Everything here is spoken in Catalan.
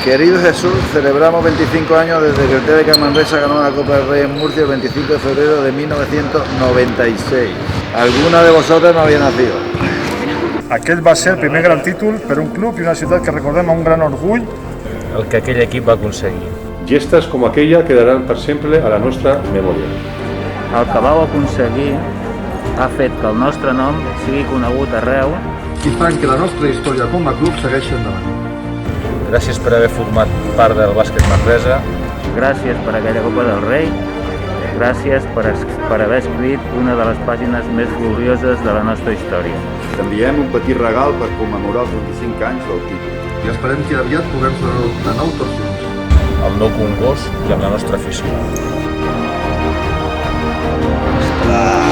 Querido Jesús, celebramos 25 años desde que el TDK Manresa ganó la Copa del Rey en Murcia el 25 de febrero de 1996. Alguna de vosotras no había nacido. Aquell va ser el primer gran títol per un club i una ciutat que recordem amb un gran orgull el que aquell equip va aconseguir. Gestas com aquella quedaran per sempre a la nostra memòria. El que vau aconseguir ha fet que el nostre nom sigui conegut arreu i fan que la nostra història com a club segueixi endavant. Gràcies per haver format part del bàsquet Manresa. Gràcies per aquella Copa del Rei. Gràcies per haver escrit una de les pàgines més glorioses de la nostra història. T'enviem un petit regal per commemorar els 25 anys del títol. I esperem que aviat puguem fer de nou tots junts. El nou Congost i amb la nostra afició. Ostres!